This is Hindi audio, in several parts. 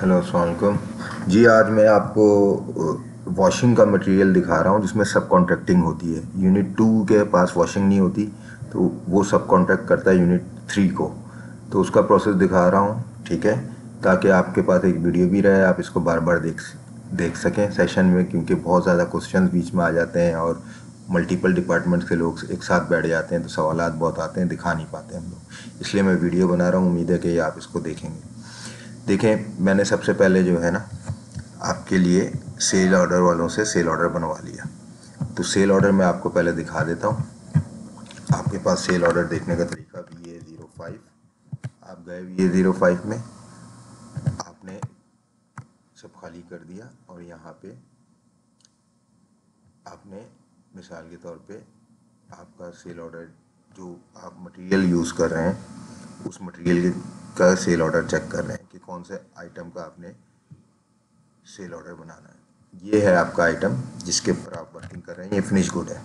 हेलो अस्सलाम वालेकुम जी। आज मैं आपको वॉशिंग का मटेरियल दिखा रहा हूँ जिसमें सब कॉन्ट्रैक्टिंग होती है। यूनिट 2 के पास वॉशिंग नहीं होती तो वो सब कॉन्ट्रैक्ट करता है यूनिट 3 को। तो उसका प्रोसेस दिखा रहा हूँ, ठीक है, ताकि आपके पास एक वीडियो भी रहे, आप इसको बार बार देख सकें सेशन में, क्योंकि बहुत ज़्यादा क्वेश्चन बीच में आ जाते हैं और मल्टीपल डिपार्टमेंट के लोग एक साथ बैठ जाते हैं तो सवालात बहुत आते हैं, दिखा नहीं पाते हम लोग। इसलिए मैं वीडियो बना रहा हूँ, उम्मीद है कि आप इसको देखेंगे। देखें, मैंने सबसे पहले जो है ना आपके लिए सेल ऑर्डर वालों से सेल ऑर्डर बनवा लिया। तो सेल ऑर्डर मैं आपको पहले दिखा देता हूँ। आपके पास सेल ऑर्डर देखने का तरीका VA05। आप गए VA05 में, आपने सब खाली कर दिया और यहाँ पे आपने मिसाल के तौर पे आपका सेल ऑर्डर जो आप मटेरियल यूज़ कर रहे हैं उस मटेरियल का सेल ऑर्डर चेक कर रहे हैं कि कौन से आइटम का आपने सेल ऑर्डर बनाना है। ये है आपका आइटम जिसके ऊपर आप वर्किंग कर रहे हैं, ये फिनिश गुड है।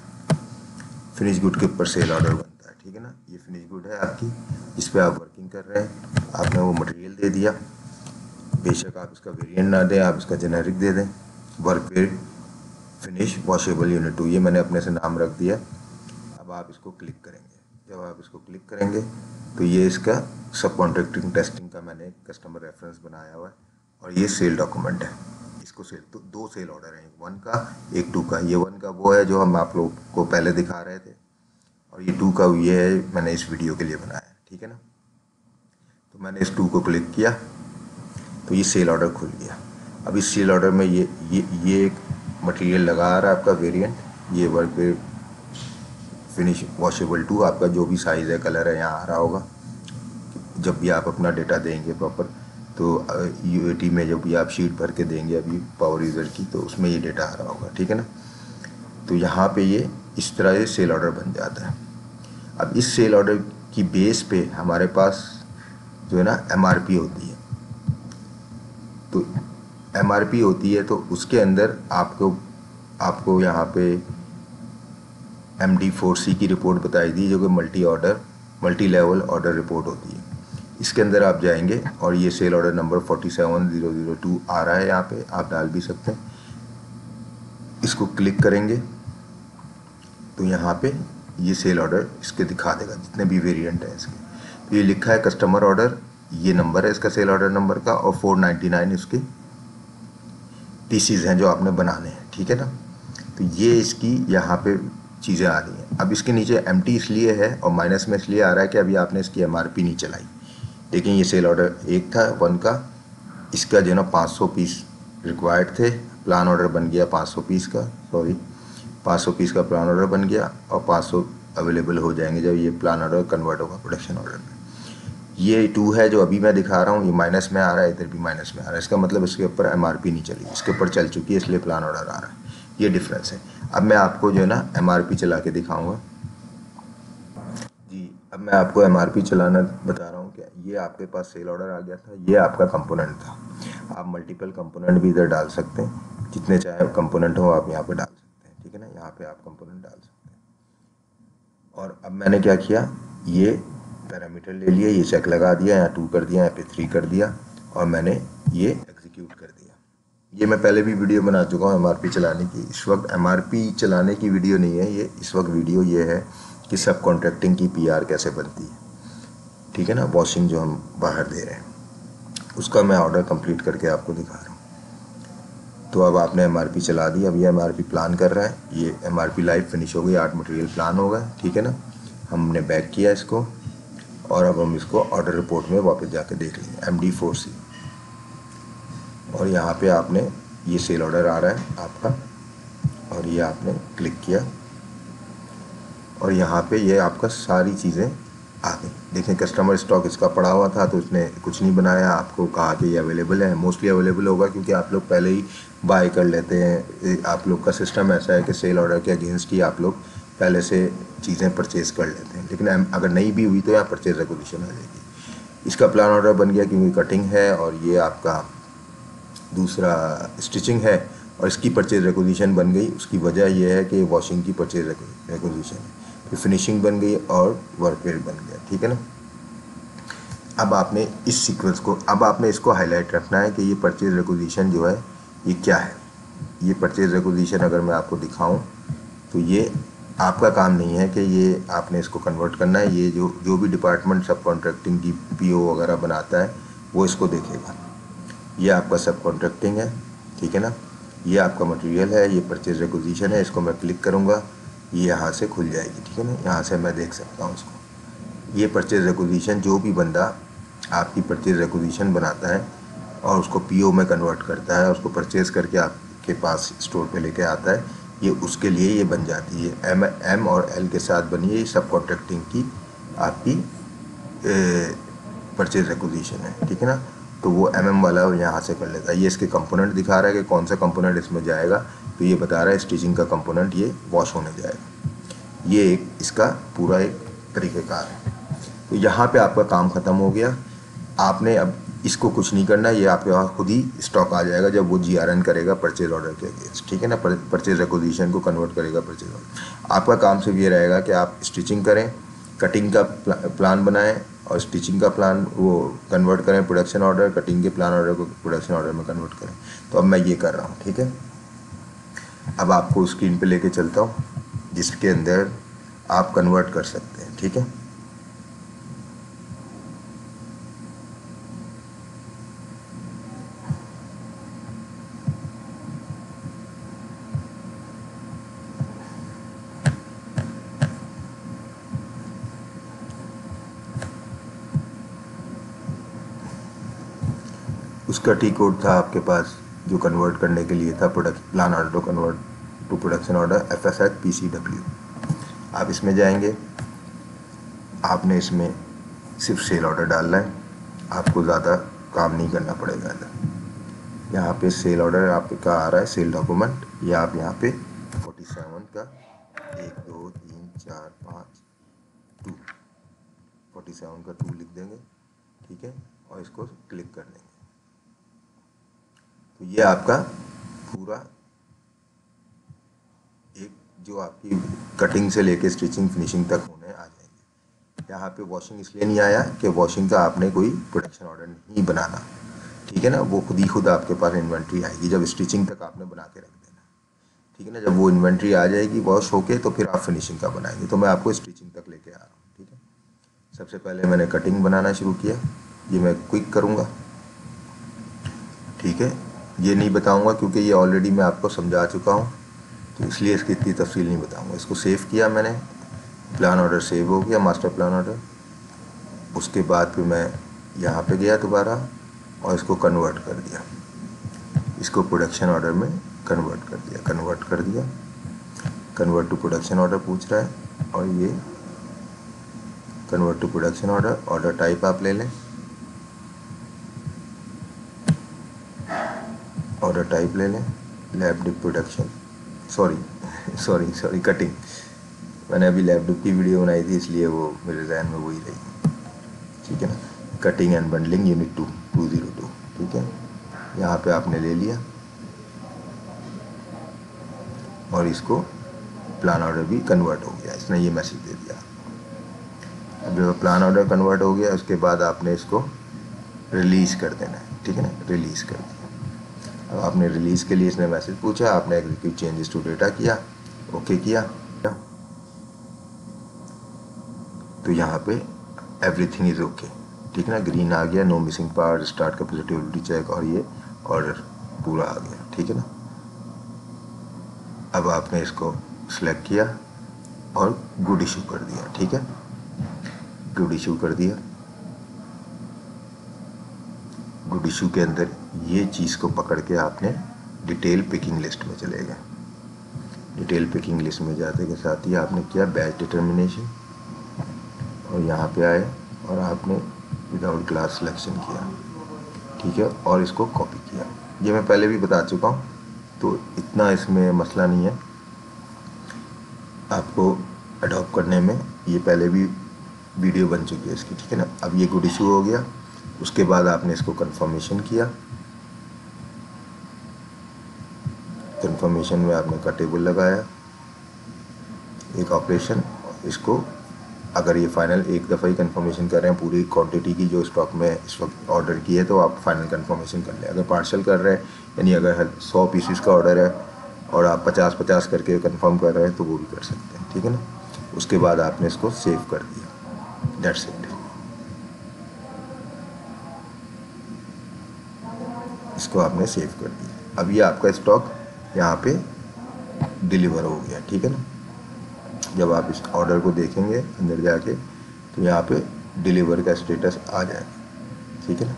फिनिश गुड के ऊपर सेल ऑर्डर बनता है, ठीक है ना। ये फिनिश गुड है आपकी, जिस पे आप वर्किंग कर रहे हैं। आपने वो मटेरियल दे दिया, बेशक आप इसका वेरिएंट ना दें, आप इसका जेनेरिक दे दें। वर्क पे फिनिश वॉशेबल यूनिट 2, ये मैंने अपने से नाम रख दिया। अब आप इसको क्लिक करेंगे। जब आप इसको क्लिक करेंगे तो ये इसका सब कॉन्ट्रैक्टिंग टेस्टिंग का मैंने कस्टमर रेफरेंस बनाया हुआ है और ये सेल डॉक्यूमेंट है। इसको सेल तो 2 सेल ऑर्डर हैं, एक 1 का एक 2 का। ये 1 का वो है जो हम आप लोग को पहले दिखा रहे थे और ये 2 का ये है, मैंने इस वीडियो के लिए बनाया है, ठीक है ना। तो मैंने इस 2 को क्लिक किया तो ये सेल ऑर्डर खुल गया। अब इस सेल ऑर्डर में ये एक मटेरियल लगा आ रहा है आपका वेरिएंट, ये वर्क पे फिनिश वॉशेबल 2, आपका जो भी साइज़ है कलर है यहाँ आ रहा होगा। जब भी आप अपना डेटा देंगे प्रॉपर तो UAT में जब भी आप शीट भर के देंगे अभी पावर यूज़र की, तो उसमें ये डेटा आ रहा होगा, ठीक है ना। तो यहाँ पे ये इस तरह से सेल ऑर्डर बन जाता है। अब इस सेल ऑर्डर की बेस पे हमारे पास जो है ना MRP होती है। तो MRP होती है तो उसके अंदर आपको यहाँ पे MD4C की रिपोर्ट बताई दी, जो कि मल्टी लेवल ऑर्डर रिपोर्ट होती है। इसके अंदर आप जाएंगे और ये सेल ऑर्डर नंबर 47002 आ रहा है, यहाँ पे आप डाल भी सकते हैं। इसको क्लिक करेंगे तो यहाँ पे ये सेल ऑर्डर इसके दिखा देगा, जितने भी वेरिएंट हैं इसके। तो ये लिखा है कस्टमर ऑर्डर, ये नंबर है इसका सेल ऑर्डर नंबर का, और 499 इसके पीसीज हैं जो आपने बनाने हैं, ठीक है ना। तो ये इसकी यहाँ पे चीज़ें आ रही हैं। अब इसके नीचे एम्प्टी इसलिए है और माइनस में इसलिए आ रहा है कि अभी आपने इसकी MRP नहीं चलाई। लेकिन ये सेल ऑर्डर 1 था 1 का, इसका जो है ना 500 पीस रिक्वायर्ड थे। प्लान ऑर्डर बन गया 500 पीस का, 500 पीस का प्लान ऑर्डर बन गया और 500 अवेलेबल हो जाएंगे जब ये प्लान ऑर्डर कन्वर्ट होगा प्रोडक्शन ऑर्डर में। ये 2 है जो अभी मैं दिखा रहा हूँ, ये माइनस में आ रहा है, इधर भी माइनस में आ रहा है। इसका मतलब इसके ऊपर MRP नहीं चली, इसके ऊपर चल चुकी है, इसलिए प्लान ऑर्डर आ रहा है। ये डिफरेंस है। अब मैं आपको जो है ना MRP चला के दिखाऊंगा जी। अब मैं आपको MRP चलाना बता रहा हूँ कि ये आपके पास सेल ऑर्डर आ गया था, ये आपका कंपोनेंट था। आप मल्टीपल कंपोनेंट भी इधर डाल सकते हैं, जितने चाहे कंपोनेंट हो आप यहाँ पे डाल सकते हैं, ठीक है ना। यहाँ पे आप कंपोनेंट डाल सकते हैं। और अब मैंने क्या किया, ये पैरामीटर ले लिया, ये चेक लगा दिया, यहाँ 2 कर दिया, यहाँ पे 3 कर दिया और मैंने ये एग्जीक्यूट कर दिया। ये मैं पहले भी वीडियो बना चुका हूँ MRP चलाने की। इस वक्त MRP चलाने की वीडियो नहीं है ये, इस वक्त वीडियो ये है कि सब कॉन्ट्रैक्टिंग की PR कैसे बनती है, ठीक है ना। वॉशिंग जो हम बाहर दे रहे हैं उसका मैं ऑर्डर कंप्लीट करके आपको दिखा रहा हूँ। तो अब आपने MRP चला दी, अब ये MRP प्लान कर रहा है, ये MRP लाइव फिनिश हो गई, 8 मटेरियल प्लान हो गए, ठीक है ना। हमने बैक किया इसको और अब हम इसको ऑर्डर रिपोर्ट में वापस जाके देख लेंगे MD4C। और यहाँ पे आपने ये सेल ऑर्डर आ रहा है आपका और ये आपने क्लिक किया और यहाँ पे ये आपका सारी चीज़ें आ गई। देखें, कस्टमर स्टॉक इसका पड़ा हुआ था तो उसने कुछ नहीं बनाया, आपको कहा कि ये अवेलेबल है। मोस्टली अवेलेबल होगा क्योंकि आप लोग पहले ही बाय कर लेते हैं। आप लोग का सिस्टम ऐसा है कि सेल ऑर्डर के अगेंस्ट ही आप लोग पहले से चीज़ें परचेज़ कर लेते हैं। लेकिन अगर नहीं भी हुई तो यहाँ परचेज रेगुलेशन आ जाएगी। इसका प्लान ऑर्डर बन गया क्योंकि कटिंग है और ये आपका दूसरा स्टिचिंग है और इसकी परचेज रिक्विजिशन बन गई। उसकी वजह यह है कि वॉशिंग की परचेज रिक्विजिशन है, फिर फिनिशिंग बन गई और वर्क वेयर बन गया, ठीक है ना। अब आपने इस सीक्वेंस को, अब आपने इसको हाईलाइट रखना है कि ये परचेज रिक्विजिशन जो है ये क्या है। ये परचेज रिक्विजिशन अगर मैं आपको दिखाऊं तो ये आपका काम नहीं है कि ये आपने इसको कन्वर्ट करना है। ये जो भी डिपार्टमेंट सब कॉन्ट्रैक्टिंग की पीओ वगैरह बनाता है वो इसको देखेगा। ये आपका सब कॉन्ट्रैक्टिंग है, ठीक है ना। ये आपका मटेरियल है, ये परचेज रिक्विजिशन है। इसको मैं क्लिक करूँगा, ये यहाँ से खुल जाएगी, ठीक है ना। यहाँ से मैं देख सकता हूँ इसको। ये परचेज रिक्विजिशन जो भी बंदा आपकी परचेज रिक्विजिशन बनाता है और उसको पीओ में कन्वर्ट करता है, उसको परचेज करके आपके पास स्टोर पे लेके आता है, ये उसके लिए ये बन जाती है। एम और एल के साथ बनी है, ये सब कॉन्ट्रैक्टिंग की आपकी परचेज रिक्विजिशन है, ठीक है ना। तो वो एम वाला यहाँ से कर लेता है। ये इसके कंपोनेंट दिखा रहा है कि कौन सा कंपोनेंट इसमें जाएगा। तो ये बता रहा है स्टिचिंग का कंपोनेंट ये वॉश होने जाएगा। ये एक इसका पूरा एक तरीक़ेकार है। तो यहाँ पे आपका काम ख़त्म हो गया। आपने अब इसको कुछ नहीं करना, ये आपके पास खुद ही स्टॉक आ जाएगा जब वो GRN करेगा परचेज ऑर्डर के अगेंस्ट, ठीक है ना। परचेज रिक्विजिशन को कन्वर्ट करेगा परचेज ऑर्डर। आपका काम सिर्फ ये रहेगा कि आप स्टिचिंग करें, कटिंग का प्लान बनाएं और स्टिचिंग का प्लान वो कन्वर्ट करें प्रोडक्शन ऑर्डर, कटिंग के प्लान ऑर्डर को प्रोडक्शन ऑर्डर में कन्वर्ट करें। तो अब मैं ये कर रहा हूँ, ठीक है। अब आपको स्क्रीन पे लेके चलता हूँ जिसके अंदर आप कन्वर्ट कर सकते हैं, ठीक है। उसका टी कोड था आपके पास जो कन्वर्ट करने के लिए था, product plan order to convert to production order FSH PCW। आप इसमें जाएंगे, आपने इसमें सिर्फ सेल ऑर्डर डालना है, आपको ज़्यादा काम नहीं करना पड़ेगा। यहाँ पे सेल ऑर्डर आपका आ रहा है, सेल डॉक्यूमेंट, ये आप यहाँ पे 47 का 1 2 3 4 5 2 47 का 2 लिख देंगे, ठीक है, और इसको क्लिक कर देंगे। तो ये आपका पूरा एक जो आपकी कटिंग से लेके स्टिचिंग फिनिशिंग तक होने आ जाएंगे। यहाँ पे वॉशिंग इसलिए नहीं आया कि वॉशिंग का आपने कोई प्रोडक्शन ऑर्डर नहीं बनाना, ठीक है ना। वो खुद ही खुद आपके पास इन्वेंट्री आएगी जब स्टिचिंग तक आपने बना के रख देना, ठीक है ना। जब वो इन्वेंट्री आ जाएगी वॉश होके तो फिर आप फिनिशिंग का बनाएंगे। तो मैं आपको स्टिचिंग तक लेके आ रहा हूँ, ठीक है। सबसे पहले मैंने कटिंग बनाना शुरू किया, ये मैं क्विक करूँगा, ठीक है। ये नहीं बताऊँगा क्योंकि ये ऑलरेडी मैं आपको समझा चुका हूँ, तो इसलिए इसकी इतनी तफसील नहीं बताऊँगा। इसको सेव किया मैंने, प्लान ऑर्डर सेव हो गया, मास्टर प्लान ऑर्डर। उसके बाद फिर मैं यहाँ पे गया दोबारा और इसको कन्वर्ट कर दिया, इसको प्रोडक्शन ऑर्डर में कन्वर्ट कर दिया, कन्वर्ट टू प्रोडक्शन ऑर्डर पूछ रहा है। और ये convert to production order, order type आप ले लें, ऑर्डर टाइप ले लें, lab dip production, sorry cutting. मैंने अभी लैब डिप की वीडियो बनाई थी इसलिए वो मेरे जहन में वही रही, ठीक है ना। कटिंग एंड बंडलिंग यूनिट 202, ठीक है। यहाँ पे आपने ले लिया और इसको प्लान ऑर्डर भी कन्वर्ट हो गया, इसने ये मैसेज दे दिया। अब जब प्लान ऑर्डर कन्वर्ट हो गया उसके बाद आपने इसको रिलीज़ कर देना है, ठीक है ना, रिलीज़ कर दिया। अब आपने रिलीज़ के लिए इसने मैसेज पूछा, आपने एग्जीक्यूट चेंजेस टू डेटा किया, ओके किया, तो यहाँ पे एवरीथिंग इज़ ओके, ठीक है ना। ग्रीन आ गया, no missing part, start capacity check, और ये ऑर्डर पूरा आ गया, ठीक है ना। अब आपने इसको सिलेक्ट किया और गुड इशू कर दिया, ठीक है, गुड इशू कर दिया। गुड इशू के अंदर ये चीज़ को पकड़ के आपने डिटेल पिकिंग लिस्ट में चले गए। डिटेल पिकिंग लिस्ट में जाते के साथ ही आपने किया बैच डिटर्मिनेशन और यहाँ पे आए और आपने विदाउट क्लास सिलेक्शन किया, ठीक है, और इसको कॉपी किया। ये मैं पहले भी बता चुका हूँ तो इतना इसमें मसला नहीं है आपको अडॉप्ट करने में, ये पहले भी वीडियो बन चुकी है इसकी, ठीक है ना। अब ये गुड इशू हो गया, उसके बाद आपने इसको कंफर्मेशन किया। कंफर्मेशन में आपने का टेबल लगाया एक ऑपरेशन, इसको अगर ये फाइनल एक दफ़ा ही कंफर्मेशन कर रहे हैं पूरी क्वांटिटी की जो स्टॉक में इस वक्त ऑर्डर की है, तो आप फाइनल कंफर्मेशन कर लें। अगर पार्शल कर रहे हैं, यानी अगर 100 पीसीस का ऑर्डर है और आप 50-50 करके कंफर्म कर रहे हैं, तो वो भी कर सकते हैं, ठीक है ना। उसके बाद आपने इसको सेव कर दिया, दैट्स इट। इसको आपने सेव कर दिया। अब ये आपका स्टॉक यहाँ पे डिलीवर हो गया, ठीक है ना। जब आप इस ऑर्डर को देखेंगे अंदर जाके, तो यहाँ पे डिलीवर का स्टेटस आ जाएगा, ठीक है ना।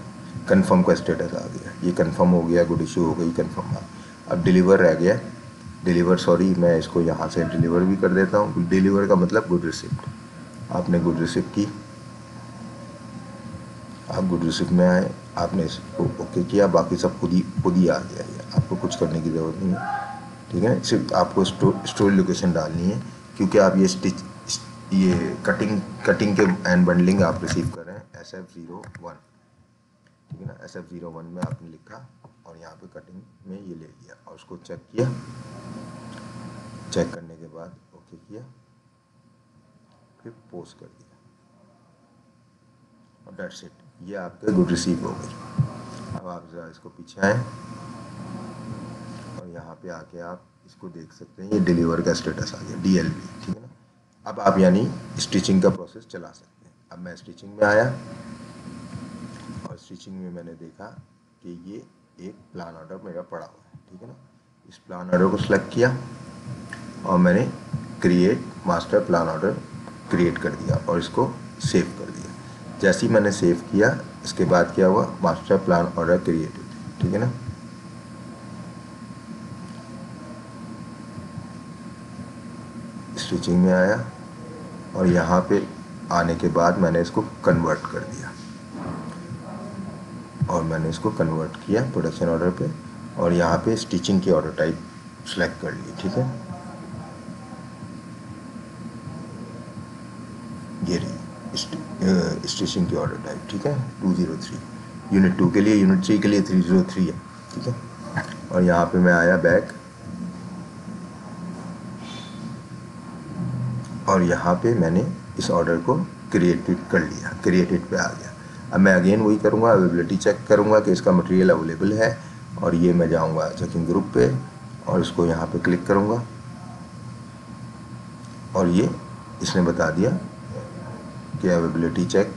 कंफर्म का स्टेटस आ गया, ये कंफर्म हो गया, गुड इशू हो गई, कंफर्म आ। अब डिलीवर रह गया, डिलीवर, सॉरी मैं इसको यहाँ से डिलीवर भी कर देता हूँ। डिलीवर का मतलब गुड रिसिप्ट। आपने गुड रिसिप्ट की, आप गुड रिसिप्ट में आए, आपने इसको ओके किया, बाकी सब खुद ही आ गया। ये आपको कुछ करने की ज़रूरत नहीं है, ठीक है। सिर्फ आपको स्टोर लोकेशन डालनी है, क्योंकि आप ये कटिंग के एंड बंडलिंग आप रिसीव कर रहे हैं SF01, ठीक है ना। SF01 में आपने लिखा और यहाँ पे कटिंग में ये ले लिया और उसको चेक किया। चेक करने के बाद ओके किया, फिर पोस्ट कर दिया और दैट्स इट। ये आपके गुड रिसीव हो गई। अब आप ज़रा इसको पीछे आए और यहाँ पे आके आप इसको देख सकते हैं, ये डिलीवर का स्टेटस आ गया, DLV, ठीक है ना। अब आप यानी स्टिचिंग का प्रोसेस चला सकते हैं। अब मैं स्टिचिंग में आया और स्टिचिंग में मैंने देखा कि ये एक प्लान ऑर्डर मेरा पड़ा हुआ है, ठीक है ना। इस प्लान ऑर्डर को सिलेक्ट किया और मैंने create master plan order create कर दिया और इसको सेव कर दिया। जैसे ही मैंने सेव किया, इसके बाद क्या हुआ, मास्टर प्लान ऑर्डर क्रिएटेड, ठीक है ना। स्टिचिंग में आया और यहाँ पे आने के बाद मैंने इसको कन्वर्ट कर दिया और मैंने इसको कन्वर्ट किया प्रोडक्शन ऑर्डर पे और यहाँ पे स्टिचिंग की ऑर्डर टाइप सेलेक्ट कर ली, ठीक है। ये रही स्टिचिंग की ऑर्डर टाइप, ठीक है। 203 यूनिट 2 के लिए, यूनिट 3 के लिए 303 है, ठीक है। और यहाँ पे मैं आया बैक और यहाँ पे मैंने इस ऑर्डर को क्रिएटेड कर लिया, क्रिएटेड पे आ गया। अब मैं अगेन वही करूँगा, अवेलेबिलिटी चेक करूँगा कि इसका मटेरियल अवेलेबल है और ये मैं जाऊँगा चेकिंग ग्रुप पे और इसको यहाँ पे क्लिक करूँगा और ये इसने बता दिया कि अवेलेबिलिटी चेक,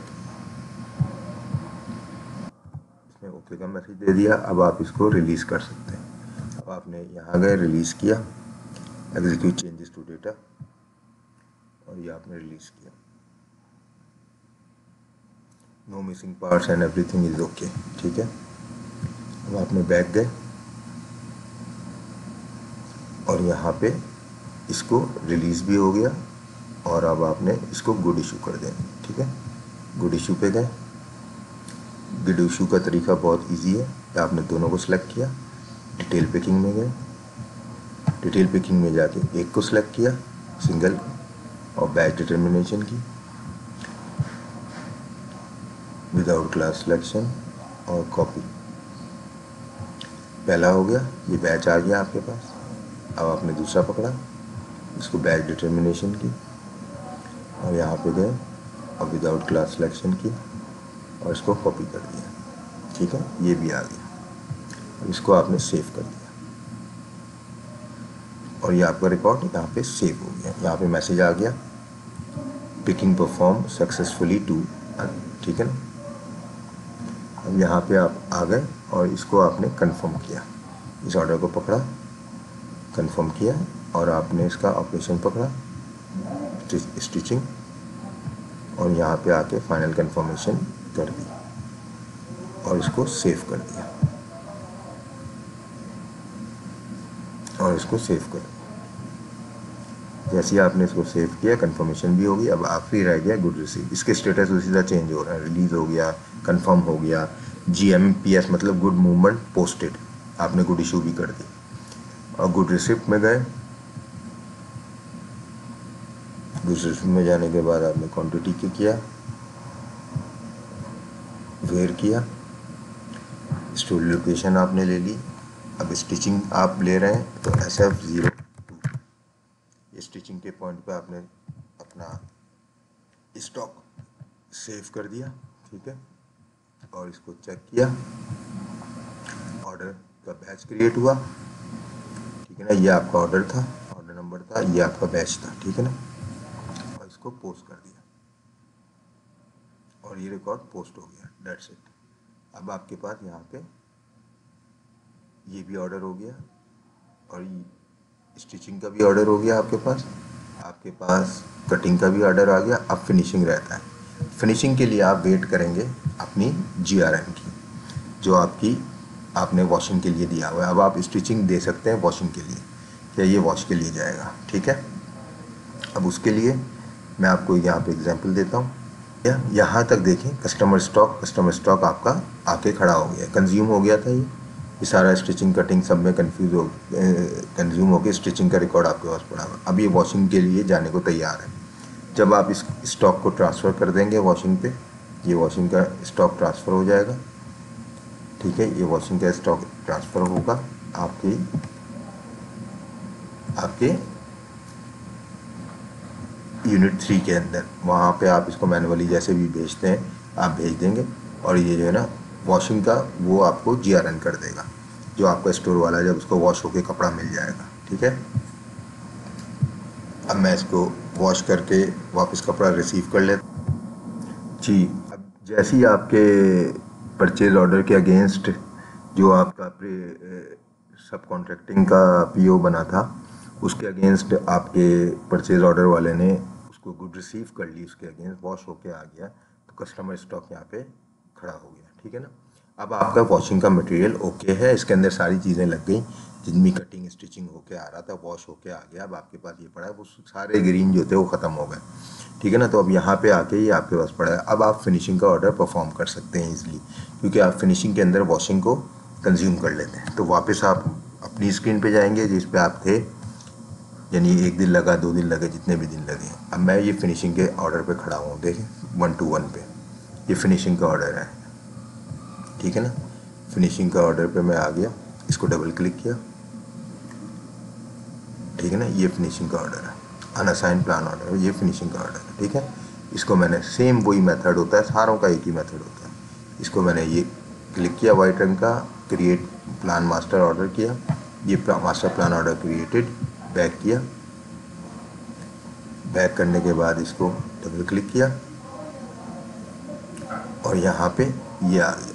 इसने ओके का मैसेज दे दिया। अब आप इसको रिलीज़ कर सकते हैं। अब आपने यहाँ गए, रिलीज़ किया, एग्जीक्यूट चेंजेस टू डेटा और ये आपने रिलीज़ किया। No missing parts and everything is okay, ठीक है। अब आपने बैक गए और यहाँ पे इसको रिलीज़ भी हो गया और अब आपने इसको गुड इशू कर देना, ठीक है। गुड इशू पे गए। गुड इशू का तरीका बहुत इजी है, आपने दोनों को सिलेक्ट किया, डिटेल पिकिंग में गए, डिटेल पिकिंग में जाके एक को सिलेक्ट किया सिंगल और बैच डिटर्मिनेशन की विदाउट क्लास सिलेक्शन और कॉपी। पहला हो गया, ये बैच आ गया आपके पास। अब आपने दूसरा पकड़ा, इसको बैच डिटर्मिनेशन की और यहाँ पे गए और विदाउट क्लास सिलेक्शन की और इसको कॉपी कर दिया, ठीक है। ये भी आ गया, इसको आपने सेव कर दिया और ये आपका रिकॉर्ड यहाँ पे सेव हो गया। यहाँ पे मैसेज आ गया, पिकिंग परफॉर्म सक्सेसफुली टू, ठीक है ना। अब यहाँ पे आप आ गए और इसको आपने कंफर्म किया, इस ऑर्डर को पकड़ा, कंफर्म किया और आपने इसका ऑपरेशन पकड़ा, स्टिचिंग, और यहाँ पे आके फाइनल कंफर्मेशन कर दी और इसको सेव कर दिया और इसको सेव कर दिया। जैसे ही आपने इसको सेव किया, कंफर्मेशन भी होगी। अब आखिरी रह गया गुड रिसीव। इसके स्टेटस उसी तरह चेंज हो रहा है, रिलीज़ हो गया, कंफर्म हो गया, GMPS मतलब गुड मूवमेंट पोस्टेड, आपने गुड इशू भी कर दी। और गुड रिसिप्ट में गए, गुड रिसिप्ट में जाने के बाद आपने क्वांटिटी के किया, वेयर किया, स्टोर लोकेशन आपने ले ली। अब स्टिचिंग आप ले रहे हैं तो SF02 स्टिचिंग के पॉइंट पे आपने अपना स्टॉक सेव कर दिया, ठीक है, और इसको चेक किया, ऑर्डर का बैच क्रिएट हुआ, ठीक है ना, ये आपका ऑर्डर था, ऑर्डर नंबर था, ये आपका बैच था, ठीक है ना, और इसको पोस्ट कर दिया और ये रिकॉर्ड पोस्ट हो गया, दैट्स इट। अब आपके पास यहाँ पे ये भी ऑर्डर हो गया और स्टिचिंग का भी ऑर्डर हो गया आपके पास कटिंग का भी ऑर्डर आ गया। अब फिनिशिंग रहता है। फिनिशिंग के लिए आप वेट करेंगे अपनी GRN की, जो आपने वॉशिंग के लिए दिया हुआ है। अब आप स्टिचिंग दे सकते हैं वॉशिंग के लिए, क्या ये वॉश के लिए जाएगा, ठीक है। अब उसके लिए मैं आपको यहाँ पे एग्जांपल देता हूँ। यहाँ तक देखें, कस्टमर स्टॉक आपका आके खड़ा हो गया, कंज्यूम हो गया था ये सारा स्टिचिंग कटिंग सब में कंज्यूम हो गया, स्टिचिंग का रिकॉर्ड आपके पास पड़ा हुआ। अब ये वॉशिंग के लिए जाने को तैयार है। जब आप इस स्टॉक को ट्रांसफ़र कर देंगे वॉशिंग पे, ये वॉशिंग का स्टॉक ट्रांसफ़र हो जाएगा, ठीक है। ये वॉशिंग का स्टॉक ट्रांसफ़र होगा आपके यूनिट 3 के अंदर। वहाँ पे आप इसको मैनुअली जैसे भी भेजते हैं आप भेज देंगे, और ये जो है ना वॉशिंग का वो आपको GRN कर देगा, जो आपका स्टोर वाला जब उसको वॉश होके कपड़ा मिल जाएगा, ठीक है। अब मैं इसको वॉश करके वापस कपड़ा रिसीव कर लेता जी। अब जैसे ही आपके परचेज ऑर्डर के अगेंस्ट जो आपका सब कॉन्ट्रैक्टिंग का PO बना था, उसके अगेंस्ट आपके परचेज ऑर्डर वाले ने उसको गुड रिसीव कर ली, उसके अगेंस्ट वॉश होके आ गया, तो कस्टमर स्टॉक यहाँ पे खड़ा हो गया, ठीक है ना। अब आपका वॉशिंग का मटेरियल ओके है, इसके अंदर सारी चीज़ें लग गई, जिनमें कटिंग स्टिचिंग होके आ रहा था वॉश होके आ गया। अब आपके पास ये पड़ा है, वो सारे ग्रीन जो थे वो ख़त्म हो गए, ठीक है ना। तो अब यहाँ पे आके ये आपके पास पड़ा है। अब आप फिनिशिंग का ऑर्डर परफॉर्म कर सकते हैं इजीली, क्योंकि आप फिनिशिंग के अंदर वॉशिंग को कंज्यूम कर लेते हैं। तो वापस आप अपनी स्क्रीन पे जाएंगे जिस पे आप थे, यानी 1 दिन लगा, 2 दिन लगे, जितने भी दिन लगे। अब मैं ये फिनिशिंग के ऑर्डर पे खड़ा हूँ, देखें 1 to 1 पे ये फिनिशिंग का ऑर्डर है, ठीक है ना। फिनिशिंग का ऑर्डर पे मैं आ गया, इसको डबल क्लिक किया, ठीक है ना। ये फिनिशिंग का ऑर्डर है, अनअसाइन प्लान ऑर्डर, ये फिनिशिंग का ऑर्डर है, ठीक है। इसको मैंने सेम वही मेथड होता है, सारों का एक ही मेथड होता है। इसको मैंने ये क्लिक किया वाइट रंग का, क्रिएट प्लान मास्टर ऑर्डर किया, ये master plan order created, back किया, बैक करने के बाद इसको डबल क्लिक किया और यहाँ पे ये आ गया,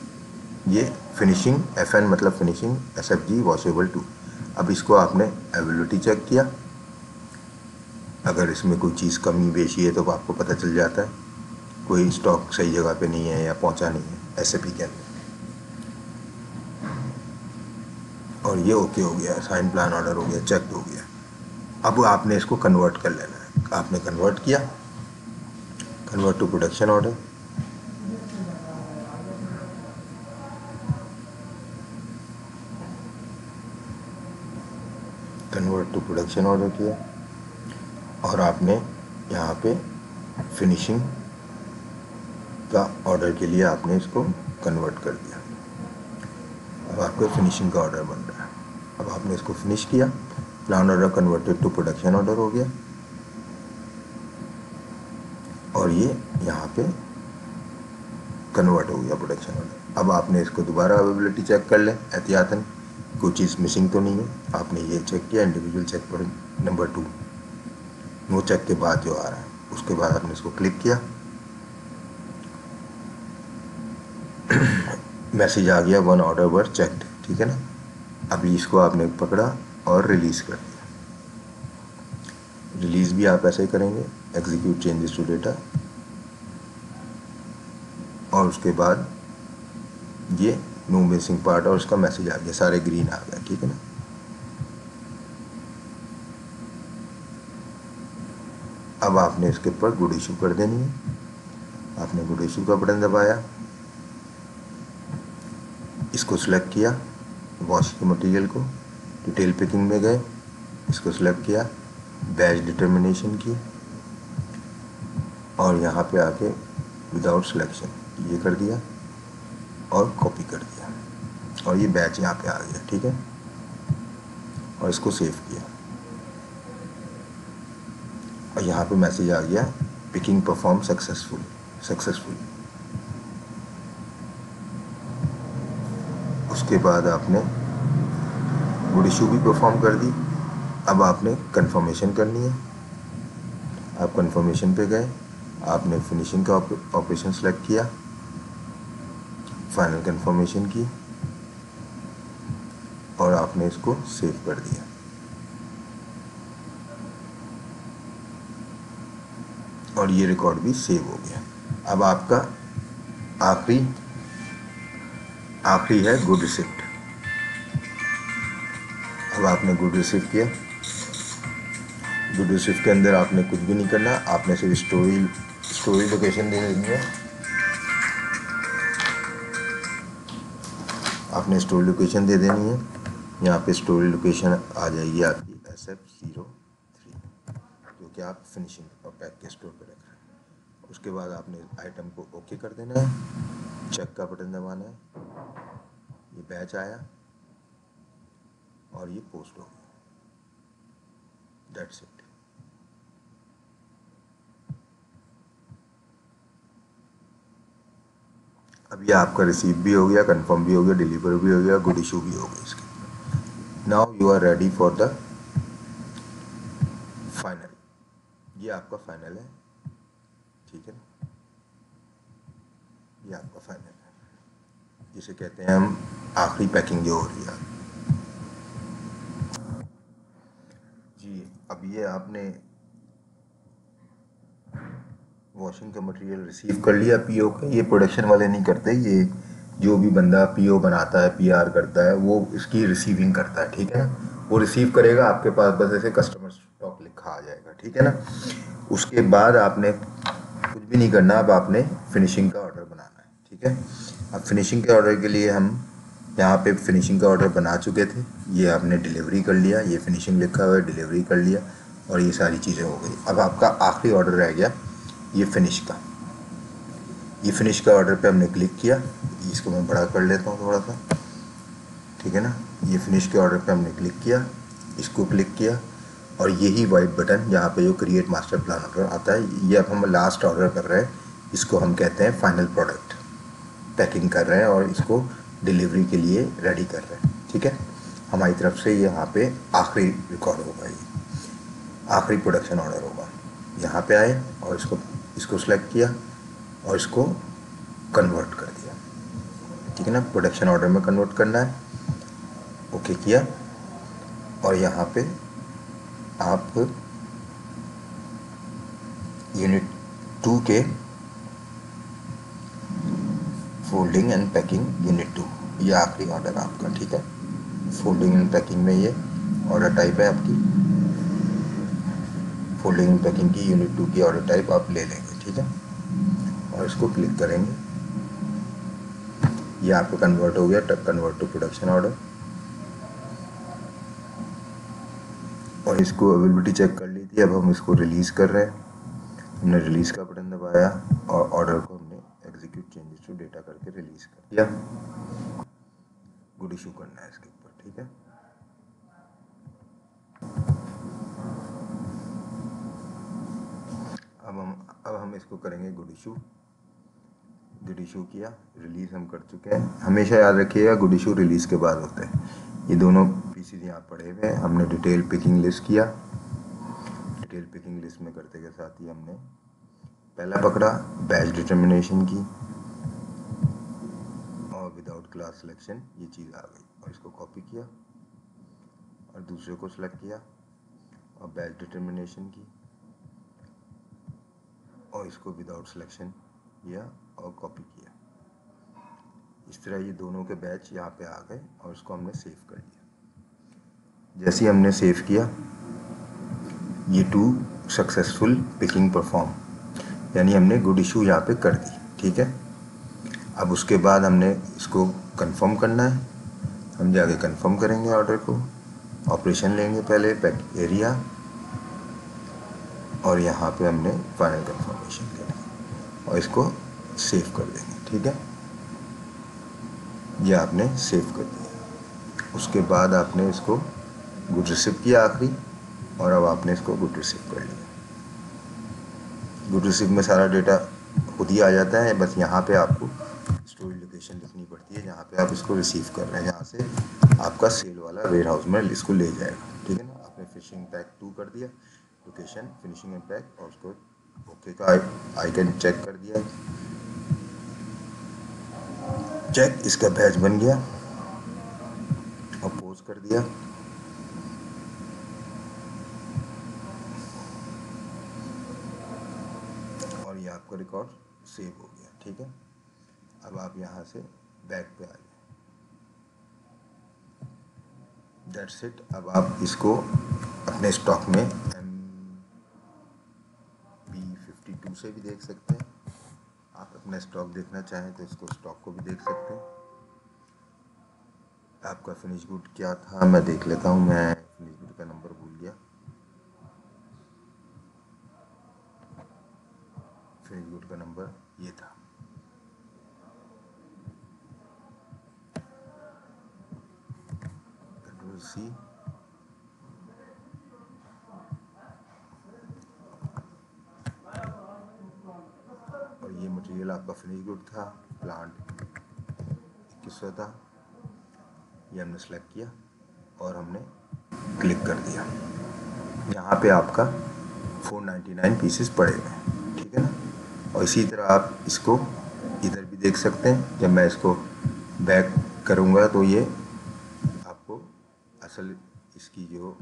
ये फिनिशिंग FN मतलब फिनिशिंग SFG वॉशेबल 2। अब इसको आपने अवेलेबिलिटी चेक किया, अगर इसमें कोई चीज़ कमी बेशी है तो आपको पता चल जाता है, कोई स्टॉक सही जगह पे नहीं है या पहुंचा नहीं है SAP के अंदर। और ये ओके हो गया, साइन प्लान ऑर्डर हो गया, चेक हो गया। अब आपने इसको कन्वर्ट कर लेना है। आपने कन्वर्ट किया, convert to production order, convert to production order किया और आपने यहाँ पे फिनिशिंग का ऑर्डर के लिए आपने इसको कन्वर्ट कर दिया। अब आपका फिनिशिंग का ऑर्डर बन रहा है। अब आपने इसको फिनिश किया, plan order converted to production order हो गया और ये यहाँ पे कन्वर्ट हो गया प्रोडक्शन ऑर्डर। अब आपने इसको दोबारा अवेलेबिलिटी चेक कर लें एहतियातन, कोई चीज़ मिसिंग तो नहीं है। आपने ये चेक किया, इंडिविजुअल चेक पर नंबर 2, नो चेक के बाद जो आ रहा है, उसके बाद आपने इसको क्लिक किया, मैसेज आ गया 1 ऑर्डर वर चेक्ड, ठीक है ना। अभी इसको आपने पकड़ा और रिलीज़ कर दिया। रिलीज़ भी आप ऐसे ही करेंगे, एग्जीक्यूट चेंजेस टू डेटा, और उसके बाद ये नो मिसिंग पार्ट और उसका मैसेज आ गया, सारे ग्रीन आ गए, ठीक है ना। अब आपने इसके ऊपर गुड इशू कर देनी है। आपने गुड इशू का बटन दबाया, इसको सिलेक्ट किया, वॉश के मटेरियल को, डिटेल पिकिंग में गए, इसको सिलेक्ट किया, बैच डिटर्मिनेशन की और यहाँ पे आके विदाउट सिलेक्शन ये कर दिया और कॉपी कर दिया और ये बैच यहाँ पे आ गया, ठीक है। और इसको सेव किया और यहाँ पे मैसेज आ गया पिकिंग परफॉर्म सक्सेसफुल। उसके बाद आपने गुड इशू भी परफॉर्म कर दी। अब आपने कंफर्मेशन करनी है। आप कंफर्मेशन पे गए, आपने फिनिशिंग का ऑपरेशन सेलेक्ट किया, फाइनल कंफर्मेशन की और आपने इसको सेव कर दिया। और ये रिकॉर्ड भी सेव हो गया। अब आपका आखिरी है गुड रिसिप्ट। अब आपने गुड रिसीव किया। गुड रिसीव के अंदर आपने कुछ भी नहीं करना, आपने सिर्फ स्टोरी लोकेशन दे देनी है। आपने स्टोरी लोकेशन दे देनी है। यहाँ पे स्टोरी लोकेशन आ जाएगी आपकी SF03, जो कि आप फिनिशिंग और पैक के स्टोर पे रख रहे हैं। उसके बाद आपने आइटम को ओके कर देना है, चेक का बटन दबाना है, ये बैच आया और ये पोस्ट हो गया। That's it. अब ये आपका रिसीव भी हो गया, कंफर्म भी हो गया, डिलीवर भी हो गया, गुड इशू भी हो गया इसके। Now you are ready for the final. ये आपका फाइनल है, ठीक है ना, ये आपका फाइनल है, जिसे कहते हैं हम आखिरी पैकिंग जो हो रही है जी। अब ये आपने वॉशिंग का मटेरियल रिसीव कर लिया पीओ का। ये प्रोडक्शन वाले नहीं करते, ये जो भी बंदा पीओ बनाता है, पीआर करता है, वो इसकी रिसीविंग करता है, ठीक है ना। वो रिसीव करेगा, आपके पास बस ऐसे कस्टमर स्टॉक लिखा आ जाएगा, ठीक है ना। उसके बाद आपने कुछ भी नहीं करना, अब आपने फिनिशिंग का ऑर्डर बनाना है, ठीक है। अब फिनिशिंग के ऑर्डर के लिए हम यहाँ पे फिनिशिंग का ऑर्डर बना चुके थे, ये आपने डिलीवरी कर लिया, ये फिनिशिंग लिखा हुआ है, डिलीवरी कर लिया और ये सारी चीज़ें हो गई। अब आपका आखिरी ऑर्डर रह गया ये फिनिश का। ये फिनिश का ऑर्डर पे हमने क्लिक किया, इसको मैं बड़ा कर लेता हूँ थोड़ा सा, ठीक है ना। ये फिनिश के ऑर्डर पे हमने क्लिक किया, इसको क्लिक किया और यही वाइट बटन यहाँ पे जो क्रिएट मास्टर प्लान ऑर्डर आता है, ये अब हम लास्ट ऑर्डर कर रहे हैं, इसको हम कहते हैं फाइनल प्रोडक्ट। पैकिंग कर रहे हैं और इसको डिलीवरी के लिए रेडी कर रहे हैं, ठीक है। हमारी तरफ से यहाँ पे आखिरी रिकॉर्ड होगा, ये आखिरी प्रोडक्शन ऑर्डर होगा। यहाँ पे आए और इसको सेलेक्ट किया और इसको कन्वर्ट कर दिया, ठीक है ना। प्रोडक्शन ऑर्डर में कन्वर्ट करना है, ओके किया और यहाँ पे आप यूनिट 2 के फोल्डिंग एंड पैकिंग यूनिट 2, ये आखिरी ऑर्डर आपका, ठीक है। फोल्डिंग एंड पैकिंग में ये ऑर्डर टाइप है आपकी, फोल्डिंग एंड पैकिंग की यूनिट 2 की ऑर्डर टाइप आप ले लेंगे, ठीक है। और इसको क्लिक करेंगे, ये आपका कन्वर्ट हो गया, कन्वर्ट टू प्रोडक्शन ऑर्डर। और इसको अवेलेबिलिटी चेक कर ली थी, अब हम इसको रिलीज़ कर रहे हैं। हमने रिलीज़ का बटन दबाया और ऑर्डर को हमने एग्जीक्यूट चेंजेस टू डेटा करके रिलीज़ कर दिया। गुड इशू करना है इसके ऊपर, ठीक है। अब हम इसको करेंगे गुड इशू। गुड इशू किया, रिलीज़ हम कर चुके हैं। हमेशा याद रखिएगा गुड इशू रिलीज़ के बाद होता है। ये दोनों पीसीज यहाँ पड़े हुए हैं। हमने डिटेल पिकिंग लिस्ट किया, डिटेल पिकिंग लिस्ट में करते के साथ ही हमने पहला पकड़ा बैच डिटर्मिनेशन की और विदाउट क्लास सिलेक्शन ये चीज़ आ गई और इसको कॉपी किया और दूसरे को सिलेक्ट किया और बैच डिटर्मिनेशन की और इसको विदाउट सिलेक्शन किया और कॉपी किया। इस तरह ये दोनों के बैच यहाँ पे आ गए और इसको हमने सेव कर लिया। जैसे ही हमने सेव किया, ये 2 सक्सेसफुल पिकिंग परफॉर्म, यानी हमने गुड इशू यहाँ पे कर दी, ठीक है। अब उसके बाद हमने इसको कंफर्म करना है। हम जाके कंफर्म करेंगे ऑर्डर को, ऑपरेशन लेंगे पहले पैक एरिया और यहाँ पे हमने फाइनल कंफर्मेशन लेंगे और इसको सेव कर देंगे, ठीक है। ये आपने सेव कर दिया। उसके बाद आपने इसको गुड रिसीव किया आखिरी और अब आपने इसको गुड रिसीव कर लिया। गुड रिसीव में सारा डेटा खुद ही आ जाता है, बस यहाँ पे आपको स्टोरेज लोकेशन लिखनी पड़ती है जहाँ पे आप इसको रिसीव कर रहे हैं, जहाँ से आपका सेल वाला वेयर हाउस में इसको ले जाएगा। ठीक है ना, आपने फिनिशिंग पैक 2 कर दिया, लोकेशन फिनिशिंग एंड पैक, और उसको ओके का आइकन चेक कर दिया, चेक, इसका बैच बन गया और पोज कर दिया। और ये आपका रिकॉर्ड सेव हो गया। ठीक है, अब आप यहाँ से बैक पे आ जाए। That's it. अब आप इसको अपने स्टॉक में MB52 से भी देख सकते हैं। आप अपना स्टॉक देखना चाहें तो इसको स्टॉक को भी देख सकते हैं। आपका फिनिश गुड क्या था मैं देख लेता हूँ, मैं फिनिश गुड का नंबर भूल गया। फिनिश गुड का नंबर ये था। कंट्रोल सी, और ये मटेरियल आपका फिनिश गुड था, प्लांट 2100 था। ये हमने सेलेक्ट किया और हमने क्लिक कर दिया। यहाँ पे आपका 499 पीसेस पड़े हुए हैं। ठीक है ना, और इसी तरह आप इसको इधर भी देख सकते हैं। जब मैं इसको बैक करूँगा तो ये आपको असल इसकी जो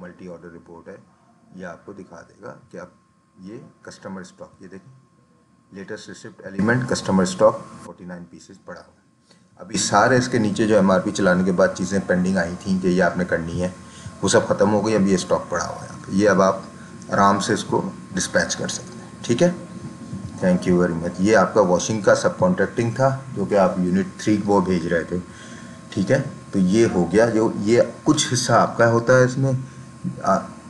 मल्टी ऑर्डर रिपोर्ट है ये आपको दिखा देगा कि आप ये कस्टमर स्टॉक, ये देखें, latest receipt element customer stock 49 pieces पड़ा हुआ। अभी सारे इसके नीचे जो MRP चलाने के बाद चीज़ें पेंडिंग आई थी कि ये आपने करनी है, वो सब ख़त्म हो गई। अब ये स्टॉक पड़ा हुआ है यहाँ पे, ये अब आप आराम से इसको डिस्पैच कर सकते हैं। ठीक है, थैंक यू वेरी मच। ये आपका वॉशिंग का सब कॉन्ट्रैक्टिंग था जो कि आप यूनिट 3 वो भेज रहे थे। ठीक है, तो ये हो गया। जो ये कुछ हिस्सा आपका होता है इसमें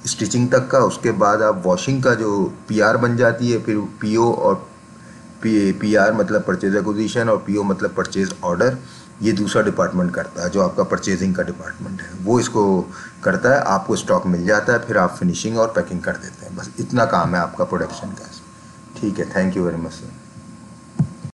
स्टिचिंग तक का, उसके बाद आप वॉशिंग का जो PR बन जाती है, फिर PO और PR मतलब परचेज एक्विजिशन और PO मतलब परचेज ऑर्डर, ये दूसरा डिपार्टमेंट करता है जो आपका परचेजिंग का डिपार्टमेंट है, वो इसको करता है। आपको स्टॉक मिल जाता है, फिर आप फिनिशिंग और पैकिंग कर देते हैं। बस इतना काम है आपका प्रोडक्शन का। ठीक है, thank you very much sir.